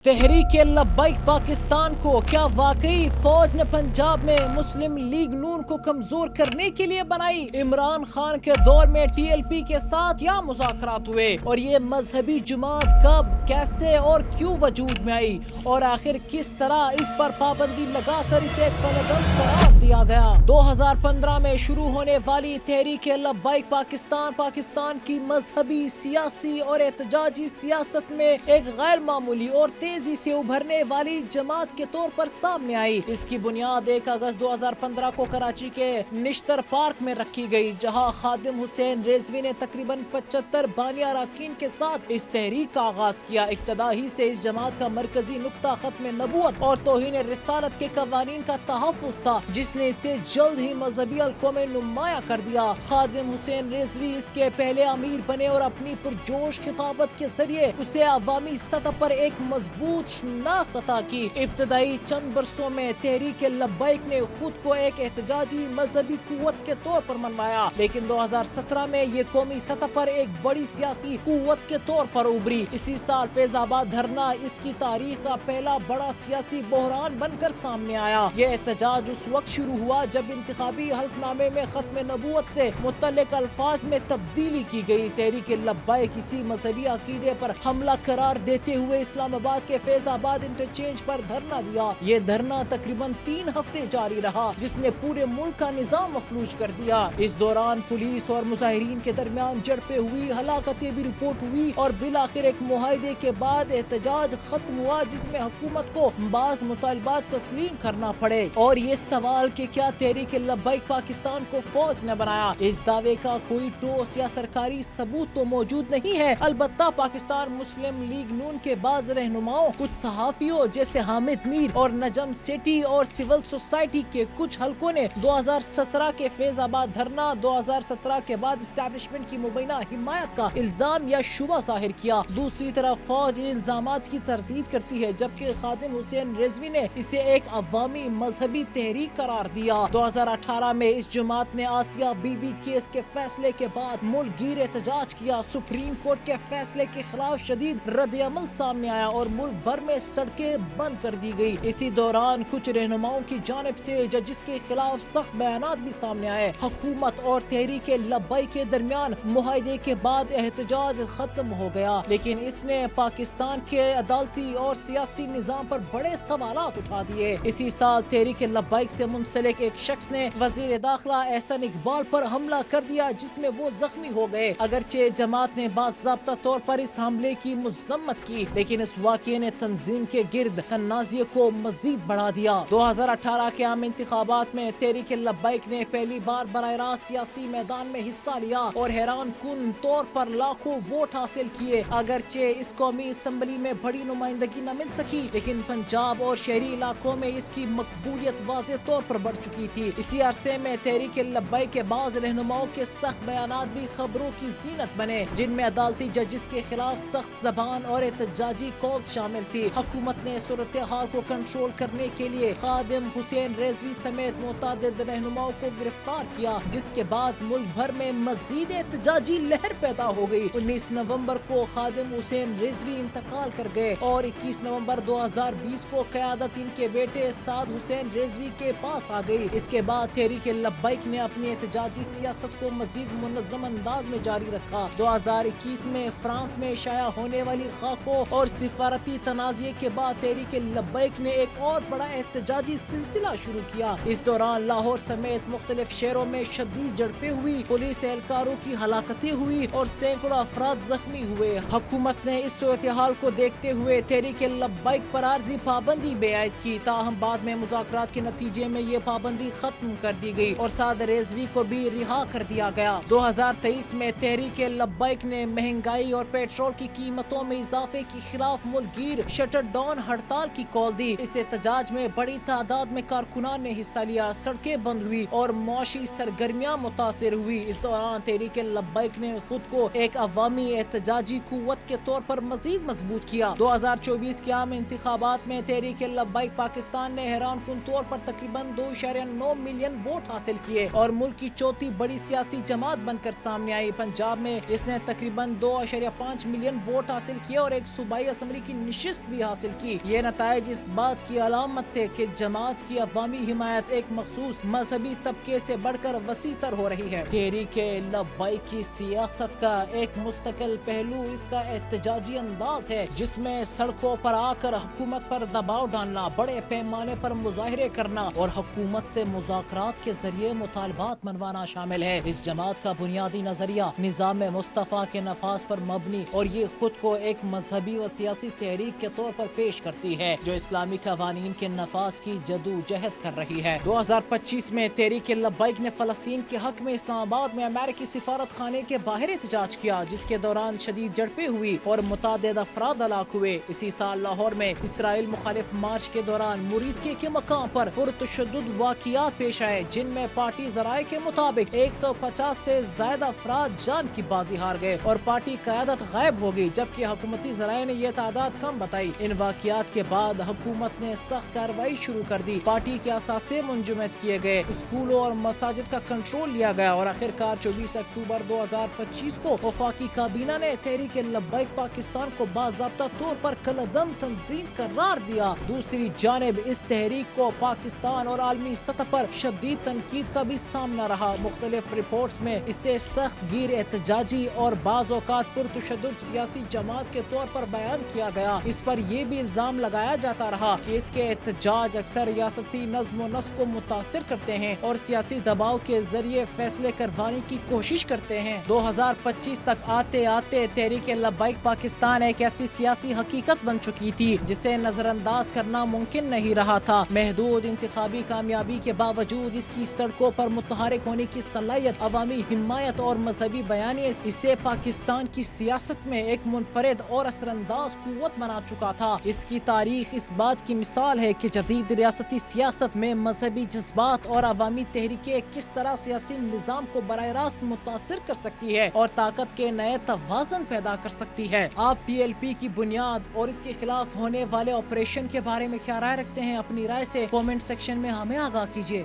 تحریک لبیک پاکستان کو کیا واقعی فوج نے پنجاب میں مسلم لیگ نون کو کمزور کرنے کے لیے بنائی؟ عمران خان کے دور میں ٹی ایل پی کے ساتھ کیا مذاکرات ہوئے اور یہ مذہبی جماعت کب، کیسے اور کیوں وجود میں آئی، اور آخر کس طرح اس پر پابندی لگا کر اسے قلعہ قرار دیا گیا؟ 2015 میں شروع ہونے والی تحریک لبیک پاکستان کی مذہبی، سیاسی اور احتجاجی سیاست میں ایک غیر معمولی اور تیزی سے ابھرنے والی جماعت کے طور پر سامنے آئی۔ اس کی بنیاد 1 اگست 2015 کو کراچی کے نشتر پارک میں رکھی گئی، جہاں خادم حسین رضوی نے تقریباً 75 بانی اراکین کے ساتھ اس تحریک کا آغاز کیا۔ ابتدا ہی سے اس جماعت کا مرکزی نقطہ ختم نبوت اور توہین رسالت کے قوانین کا تحفظ تھا، جس نے اسے جلد ہی مذہبی حلقوں میں نمایاں کر دیا۔ خادم حسین رضوی اس کے پہلے امیر بنے اور اپنی پرجوش خطابت کے ذریعے اسے عوامی سطح پر ایک مضبوط شناخت عطا کی۔ ابتدائی چند برسوں میں تحریک لبیک نے خود کو ایک احتجاجی مذہبی قوت کے طور پر منوایا، لیکن 2017 میں یہ قومی سطح پر ایک بڑی سیاسی قوت کے طور پر ابھری۔ اسی سال فیض آباد دھرنا اس کی تاریخ کا پہلا بڑا سیاسی بحران بن کر سامنے آیا۔ یہ احتجاج اس وقت شروع ہوا جب انتخابی حلف نامے میں ختم نبوت سے متعلق الفاظ میں تبدیلی کی گئی۔ تحریک لبیک اسی مذہبی عقیدے پر حملہ قرار دیتے ہوئے اسلام آباد کے فیض آباد انٹرچینج پر دھرنا دیا۔ یہ دھرنا تقریباً 3 ہفتے جاری رہا، جس نے پورے ملک کا نظام مفلوج کر دیا۔ اس دوران پولیس اور مظاہرین کے درمیان جھڑپیں ہوئی، ہلاکتیں بھی رپورٹ ہوئی اور بالآخر ایک معاہدے کے بعد احتجاج ختم ہوا، جس میں حکومت کو بعض مطالبات تسلیم کرنا پڑے۔ اور یہ سوال کہ کیا تحریک لبیک پاکستان کو فوج نے بنایا، اس دعوے کا کوئی ٹھوس یا سرکاری ثبوت تو موجود نہیں ہے۔ البتہ پاکستان مسلم لیگ نون کے بعض رہنماؤں، کچھ صحافیوں جیسے حامد میر اور نجم سیٹھی اور سول سوسائٹی کے کچھ حلقوں نے 2017 کے فیض آباد دھرنا 2017 کے بعد اسٹیبلشمنٹ کی مبینہ حمایت کا الزام یا شبہ ظاہر کیا۔ دوسری طرف فوج ان الزامات کی تردید کرتی ہے، جبکہ خادم حسین رضوی نے اسے ایک عوامی مذہبی تحریک قرار دیا۔ 2018 میں اس جماعت نے آسیہ بی بی کیس کے فیصلے کے بعد ملک گیر احتجاج کیا۔ سپریم کورٹ کے فیصلے کے خلاف شدید رد عمل سامنے آیا اور ملک بھر میں سڑکیں بند کر دی گئی۔ اسی دوران کچھ رہنماؤں کی جانب سے ججز کے خلاف سخت بیانات بھی سامنے آئے۔ حکومت اور تحریک لبیک کے درمیان معاہدے کے بعد احتجاج ختم ہو گیا، لیکن اس نے پاکستان کے عدالتی اور سیاسی نظام پر بڑے سوالات اٹھا دیے۔ اسی سال تحریک لبیک سے منسلک ایک شخص نے وزیر داخلہ احسن اقبال پر حملہ کر دیا، جس میں وہ زخمی ہو گئے۔ اگرچہ جماعت نے باضابطہ طور پر اس حملے کی مذمت کی، لیکن اس واقعے نے تنظیم کے گرد تنازع کو مزید بڑھا دیا۔ 2018 کے عام انتخابات میں تحریک لبیک نے پہلی بار براہ راست سیاسی میدان میں حصہ لیا اور حیران کن طور پر لاکھوں ووٹ حاصل کیے۔ اگرچہ اس قومی اسمبلی میں بڑی نمائندگی نہ مل سکی، لیکن پنجاب اور شہری علاقوں میں اس کی مقبولیت واضح طور پر بڑھ چکی تھی۔ اسی عرصے میں تحریک لبیک کے بعض رہنماؤں کے سخت بیانات بھی خبروں کی زینت بنے، جن میں عدالتی ججز کے خلاف سخت زبان اور احتجاجی کالز شامل تھی۔ حکومت نے صورتحال کو کنٹرول کرنے کے لیے خادم حسین رضوی سمیت متعدد رہنماؤں کو گرفتار کیا، جس کے بعد ملک بھر میں مزید احتجاجی لہر پیدا ہو گئی۔ 19 نومبر کو خادم حسین رضوی انتقال کر گئے اور 21 نومبر 2020 کو قیادت ان کے بیٹے سعد حسین رضوی کے پاس آ گئی۔ اس کے بعد تحریک لبیک نے اپنی احتجاجی سیاست کو مزید منظم انداز میں جاری رکھا۔ 2021 میں فرانس میں شائع ہونے والی خاکوں اور سفارتی تنازع کے بعد تحریک لبیک نے ایک اور بڑا احتجاجی سلسلہ شروع کیا۔ اس دوران لاہور سمیت مختلف شہروں میں شدید جھڑپیں ہوئی، پولیس اہلکاروں کی ہلاکتیں ہوئی اور سینکڑوں افراد زخمی ہوئے۔ حکومت نے اس صورتحال کو دیکھتے ہوئے تحریک لبیک پر عارضی پابندی بھی عائد کی، تاہم بعد میں مذاکرات کے نتیجے میں یہ پابندی ختم کر دی گئی اور سعد رضوی کو بھی رہا کر دیا گیا۔ 2023 میں تحریک لبیک نے مہنگائی اور پیٹرول کی قیمتوں میں اضافے کے خلاف ملک گیر شٹر ڈاؤن ہڑتال کی کال دی۔ اس احتجاج میں بڑی تعداد میں کارکنان نے حصہ لیا، سڑکیں بند ہوئی اور معاشی سرگرمیاں متاثر ہوئی۔ اس دوران تحریک لبیک نے خود کو ایک عوامی احتجاجی قوت کے طور پر مزید مضبوط کیا۔ 2024 کے عام انتخابات میں تحریک لبیک پاکستان نے حیران کن طور پر تقریباً 2.9 ملین ووٹ حاصل کیے اور ملک کی چوتھی بڑی سیاسی جماعت بن کر سامنے آئی۔ پنجاب میں اس نے تقریباً 2.5 ملین ووٹ حاصل کیے اور ایک صوبائی اسمبلی کی نشست بھی حاصل کی۔ یہ نتائج اس بات کی علامت تھے کہ جماعت کی عوامی حمایت ایک مخصوص مذہبی طبقے سے بڑھ کر وسیع تر ہو رہی ہے۔ تحریک لبیک کی سیاست کا ایک مستقل پہلو اس کا احتجاجی انداز ہے، جس میں سڑکوں پر آ کر حکومت پر دباؤ ڈالنا، بڑے پیمانے پر مظاہرے کرنا اور حکومت سے مذاکرات کے ذریعے مطالبات منوانا شامل ہے۔ اس جماعت کا بنیادی نظریہ نظام مصطفیٰ کے نفاذ پر مبنی اور یہ خود کو ایک مذہبی و سیاسی تحریک کے طور پر پیش کرتی ہے جو اسلامی قوانین کے نفاذ کی جدوجہد کر رہی ہے۔ 2025 میں تحریک لبیک نے فلسطین کے حق میں اسلام آباد میں امریکی سفارت خانے کے باہر احتجاج کیا، جس کے دوران شدید جھڑپیں ہوئی اور متعدد افراد ہلاک ہوئے۔ اسی سال لاہور میں اسرائیل مخالف مارچ کے دوران مریدکے کے مقام پر پرتشدد واقعات پیش آئے، جن میں پارٹی ذرائع کے مطابق 150 سے زائد افراد جان کی بازی ہار گئے اور پارٹی قیادت غائب ہو گئی، جبکہ حکومتی ذرائع نے یہ تعداد کم بتائی۔ ان واقعات کے بعد حکومت نے سخت کارروائی شروع کر دی، پارٹی کے اثاثے منجمد کیے گئے، اسکولوں اور مساجد کا کنٹرول لیا گیا اور آخرکار 24 اکتوبر 2025 کو وفاقی کابینہ نے تحریک لبیک پاکستان کو باضابطہ طور پر کالعدم تنظیم قرار دیا۔ دوسری جانب اس تحریک کو پاکستان اور عالمی سطح پر شدید تنقید کا بھی سامنا رہا۔ مختلف رپورٹس میں اسے سخت گیر احتجاجی اور بعض اوقات پرتشدد سیاسی جماعت کے طور پر بیان کیا گیا۔ اس پر یہ بھی الزام لگایا جاتا رہا کہ اس کے احتجاج اکثر ریاستی نظم و نسق کو متاثر کرتے ہیں اور سیاسی دباؤ کے ذریعے فیصلے کروانے کی کوشش کرتے ہیں۔ 2025 تک آتے آتے تحریک لبیک پاکستان ایک ایسی سیاسی حقیقت بن چکی تھی جسے نظر انداز کرنا ممکن نہیں رہا تھا۔ محدود انتخابی کامیابی کے باوجود اس کی سڑکوں پر متحرک ہونے کی صلاحیت، عوامی حمایت اور مذہبی بیانیے اسے پاکستان کی سیاست میں ایک منفرد اور اثر انداز قوت بنا چکا تھا۔ اس کی تاریخ اس بات کی مثال ہے کہ جدید ریاستی سیاست میں مذہبی جذبات اور عوامی تحریکیں کس طرح سیاسی نظام کو براہ راست متاثر کر سکتی ہے اور طاقت کے نئے توازن پیدا کر سکتی ہے۔ آپ پی ایل پی کی بنیاد اور اس کے خلاف ہونے والے آپریشن کے بارے میں کیا رائے رکھتے ہیں؟ اپنی رائے سے کامنٹ سیکشن میں ہمیں آگاہ کیجیے۔